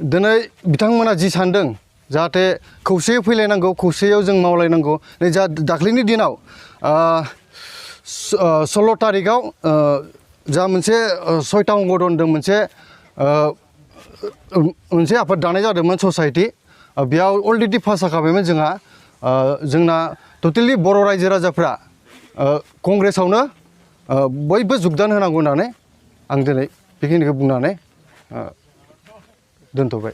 दिनै बिथांमोना जि सानदों जाहाथे खौसेयै फैलायनांगौ खौसेयाव जों मावलायनांगौ नै जा दाख्लैनि दिनाव 16 तारिखआव जा मोनसे 6टा अंगदन दं मोनसे आफाद दानाय जादोंमोन ससाइटि बेयाव अलरेडि पास जाखाबायमोन जोंना टटेलि बर' रायजो राजाफ्रा कंग्रेसावनो बयबो जुगदान होनांगौ होननानै आं दिनै बेखिनिखौ बुंनानै दोनथ'बाय।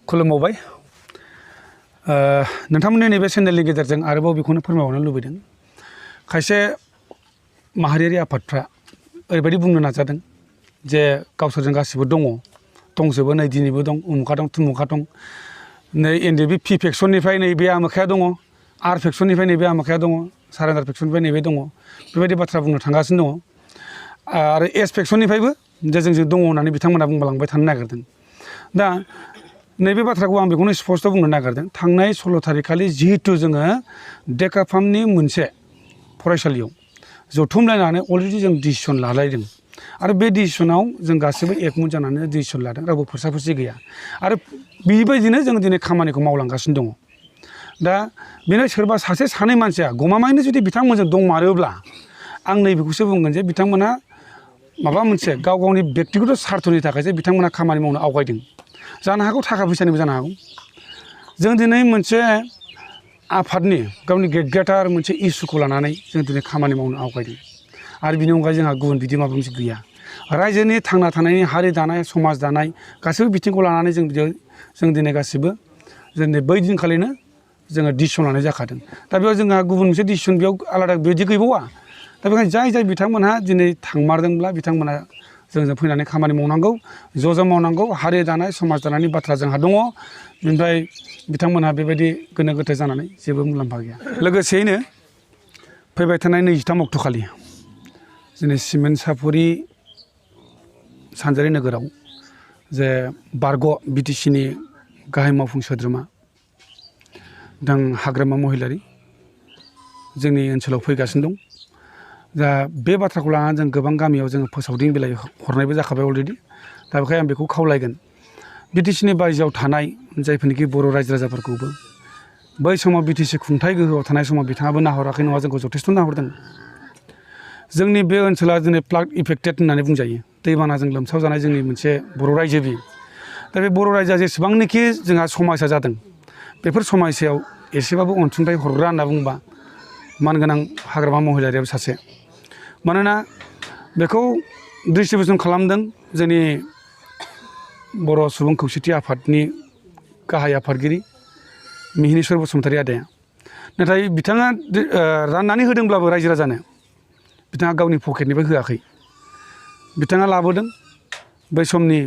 खुलुमबावबाय नोंथांमोननि नैबे चेनेलनि गेजेरजों आरोबाव बेखौनो फोरमायहरनो लुबैदों खायसे माहारियारि आफादफ्रा ओरैबायदि बुंनो नाजादों जे गावसोरजों गासिबो दंजोबो नै दिनैबो दं उमुखा दं थुमुखा दं नै एनडिएफबि पि फेक्सननिफ्राय नैबे आमोखाया दङ आर फेक्सननिफ्राय नैबे आमोखाया दङ सारेनार फेक्सननिफ्राय नैबे दङ बेबायदि बाथ्रा बुंनो थांगासिनो दङ आरो एस फेक्सननिफ्रायबो जे जोंजों दङ होननानै बिथांमोना बुंलांबाय थानो नागिरदों। दा नैबे बाथ्राखौ आं बेखौनो स्पष्ट बुंनो नागिरदों थांनाय 16 तारिखखालि जिहेतु जोङो डेकाफार्मनि मोनसे फरायसालियाव जथुमलायनानै अलरेडि जों डिसिसन लालायदों आरो बे डिसिसनाव जों गासैबो एकमत जानानै डिसिसन लादों रावबो फोरसाफोरसि गैया आरो बेबायदिनो जों दिनै खामानिखौ मावलांगासिनो दङ। दा बेनो सोरबा सासे सानै मानसिया गमामायैनो जुदि बिथांमोनजों दंमारोब्ला आं नैबेखौसो बुंगोन जे बिथांमोना माबा मोनसे गाव गावनि बेक्तिगत सार्थनि थाखायसो बिथांमोना खामानि मावनो आवगायदों जानो हागौ थाखा फैसानिबो जानो हागौ। जों दिनै मोनसे आफादनि गावनि गोग्गाथार मोनसे इस्युखौ लानानै जों दिनै खामानि मावनो आवगायदों आरो बिनि अनगायै जोंहा गुबुन बिदि माबा मोनसे गैया। रायजोनि थांना थानायनि हारि दानाय समाज दानाय गासैबो बिथिंखौ लानानै जों दिनै गासिबो जोंनि बै दिनखालिनो जोङो डिसिसन लानाय जाखादों। दा बेयाव जोंहा गुबुन मोनसे डिसिसन बेयाव आलादा बिदि गैबावा। दा बेखायनो जाय बिथांमोनहा दिनै थांमारदोंब्ला बिथांमोना जोंजों फैनानै खामानि मावनांगौ ज' मावनांगौ हारि दानाय समाज दानायनि बाथ्रा जोंहा दङ बेनिफ्राय बिथांमोनहा बेबायदि गोनो गोथो जानानै जेबो मुलाम्फा गैया। लोगोसेयैनो फैबाय थानाय 23 अक्ट'खालि जोंनि सिमेन्ट सापरि सानजारि नोगोराव जे बारग' बिटिसिनि गाहाय मावफुं सोद्रोमा बिथां हाग्रामा महिलारि जोंनि ओनसोलाव फैगासिनो दं। दा बे बाथ्राखौ लानानै जों गोबां गामियाव जोङो फोसावदिं बिलाइ हरनायबो जाखाबाय अलरेडि। दा बेखायनो आं बेखौ खावलायगोन बिटिसिनि बायजोआव थानाय जायफोरनिखि बर' रायजो राजाफोरखौबो बै समाव बिटिसि खुंथाय गोहोआव थानाय समाव बिथाङाबो नाहराखै नङा जोंखौ जथेस्थ' नाहरदों। जोंनि बे ओनसोला दिनै फ्लाड इफेक्टेड होननानै बुंजायो दैबानाजों लोमसाव जानाय जोंनि मोनसे बर' रायजो बि। दा बे बर' रायजोआ जेसेबांनोखि जोंहा समस्या जादों बेफोर समस्यायाव एसेबाबो अनसुंथाइ हरग्रा होनना बुंबा मानगोनां हाग्रामा महिलारियाबो सासे। मानोना बेखौ डिस्ट्रिबिउसन खालामदों जोंनि बर' सुबुं खौसेथि आफादनि गाहाय आफादगिरि मिहिनीश्वर बसुमतारी आदाया। नाथाय बिथाङा राननानै होदोंब्लाबो रायजो राजानो बिथाङा गावनि पकेटनिफ्राय होआखै। बिथाङा लाबोदों बै समनि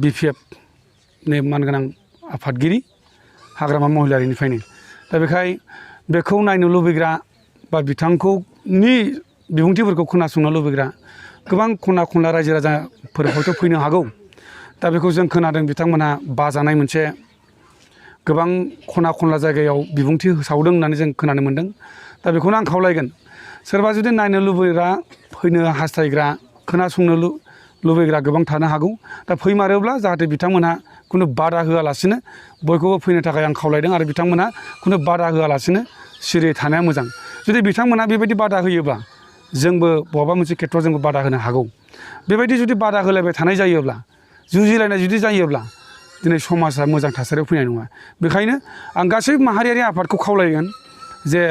BPFनि मानगोनां आफादगिरि हाग्रामा महिलारिनिफ्रायनो। दा बेखौ नायनो लुबैग्रा बा बिथांखौनि बिबुंथिफोरखौ खोनासंनो लुबैग्रा गोबां खना खनला रायजो राजाफोर हयथ' फैनो हागौ। दा बेखौ जों खोनादों बिथांमोनहा बाजानाय मोनसे गोबां खना खनला जायगायाव बिबुंथि होसावदों होननानै जों खोनानो मोन्दों। दा बेखौनो आं खावलायगोन सोरबा जुदि नायनो लुबैग्रा फैनो हास्थायग्रा खोनासंनो लुबैग्रा गोबां थानो हागौ। दा फैमारोब्ला जाहाथे बिथांमोनहा खुनु बादा होआलासिनो बयखौबो फैनो थाखाय आं खावलायदों आरो बिथांमोनहा खुनु बादा होआलासिनो सिरियै थानाया मोजां। जुदि बिथांमोनहा बेबायदि बादा होयोब्ला जोंबो बहाबा मोनसे खेथ्रआव जोंबो बादा होनो हागौ। बेबायदि जुदि बादा होलायबाय थानाय जायोब्ला जुजिलायनाय जुदि जायोब्ला दिनै समाजा मोजां थासारियाव फैनाय नङा। बेखायनो आं गासै माहारियारि आफादखौ खावलायगोन जे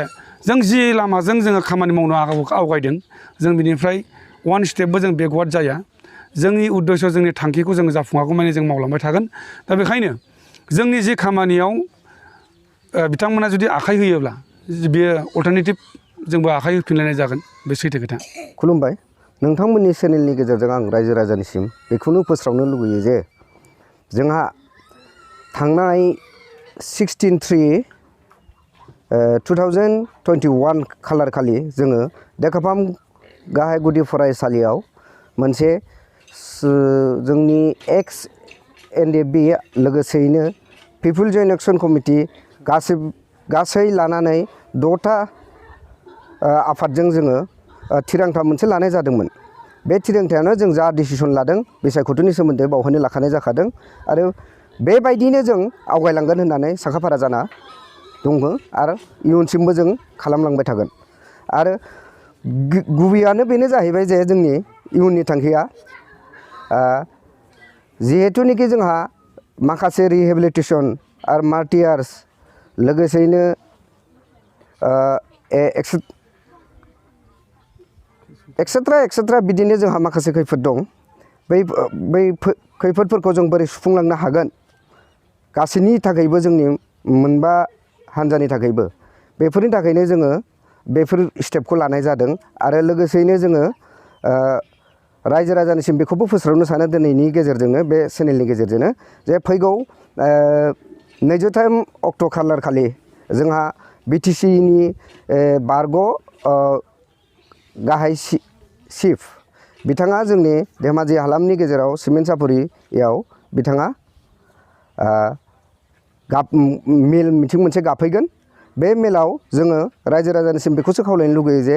जों जि लामाजों जोङो खामानि मावनो आवगायदों जों बिनिफ्राय वान स्टेपबो जों बेकवार्ड जाया। जोंनि उद्देश्य जोंनि थांखिखौ जों जाफुङागौ माने जों मावलांबाय थागोन। दा बेखायनो जोंनि जि खामानियाव बिथांमोना जुदि आखाइ होयोब्ला बेयो अल्टारनेटिभ जोंबो आखाइ होफिनलायनाय जागोन बे सैथो खोथा। खुलुमबाय नोंथांमोननि चेनेलनि गेजेरजों आं रायजो राजानिसिम बेखौनो फोस्रावनो लुबैयो जे जोंहा थांनाय 16/3/2021 खालार खालि जोङो डेकाफार्म गाहाय गुदि फरायसालियाव मोनसे जोंनि एक्स NDFB लोगोसेयैनो पिपुल जयेन्ट एक्सन कमिटि गासै लानानै 6टा आफादजों जोङो थिरांथा मोनसे लानाय जादोंमोन। बे थिरांथायावनो जों जा डिसिसन लादों बिसायख'थिनि सोमोन्दै बावहायनो लाखानाय जाखादों आरो बेबायदिनो जों आवगायलांगोन होननानै साखाफारा जाना दङ आरो इयुनसिमबो जों खालामलांबाय थागोन आरो गुबैयानो बेनो जाहैबाय जे जोंनि इयुननि थांखिया जिहेतुनिखि जोंहा माखासे रिहेबिलिटेसन आरो मार्टियार्स लोगोसेयैनो एक्सेट्रा बिदिनो जोंहा माखासे खैफोद दं बै खैफोदफोरखौ जों बोरै सुफुंलांनो हागोन गासैनि थाखायबो जोंनि मोनबा हान्जानि थाखायबो बेफोरनि थाखायनो जोङो बेफोर स्टेपखौ लानाय जादों आरो लोगोसेयैनो जोङो रायजो राजानिसिम बेखौबो फोस्रावनो सानो दिनैनि गेजेरजोंनो बे चेनेलनि गेजेरजोंनो जे फैगौ 23 अक्ट' खालार खालि जोंहा बिटिसिनि बारग' गाहाय चिफ बिथाङा जोंनि धेमाजि हालामनि गेजेराव सिमेन्ट सापरियाव बिथाङा मेल मिथिं मोनसे गाबफैगोन बे मेलाव जोङो रायजो राजानिसिम बेखौसो खावलायनो लुगैयो जे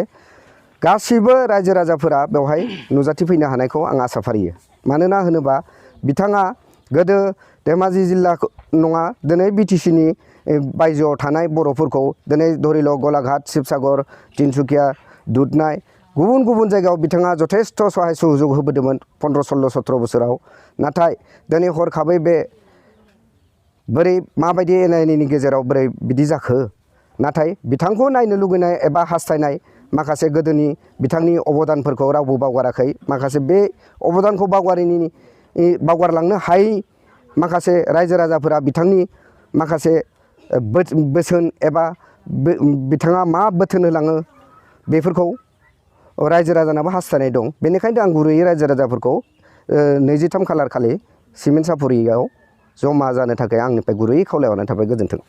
गासिबो रायजो राजाफोरा बेवहाय नुजाथिफैनो हानायखौ आं आसा फारियो मानोना होनोबा बिथाङा गोदो धेमाजि जिल्ला नङा दिनै बिटिसिनि बायजोआव थानाय बर'फोरखौ दिनै धरिल' गलाघाट शिबसागर तिनसुकिया दुधनाय गुबुन गुबुन जायगायाव बिथाङा जथेस्थ' सहाय सहयोग होबोदोंमोन 15-16-17 बोसोराव नाथाय दिनै हरखाबै बे बोरै माबायदि एना एनिनि गेजेराव बोरै बिदि जाखो नाथाय बिथांखौ नायनो लुगैनाय एबा हास्थायनाय माखासे गोदोनि बिथांनि अबदानफोरखौ रावबो बावगाराखै माखासे बे अबदानखौ बावगारलांनो हायै माखासे रायजो राजाफोरा बिथांनि माखासे बोसोन एबा बिथाङा मा बोथोन होलाङो बेफोरखौ रायजो राजानाबो हास्थायनाय दं बेनिखायनो आं गुरैयै रायजो राजाफोरखौ 23 खालार खालि सिमेन्ट सापरियाव जमा जानो थाखाय आंनिफ्राय गुरैयै खावलायहरनाय थाबाय गोजोन्थों।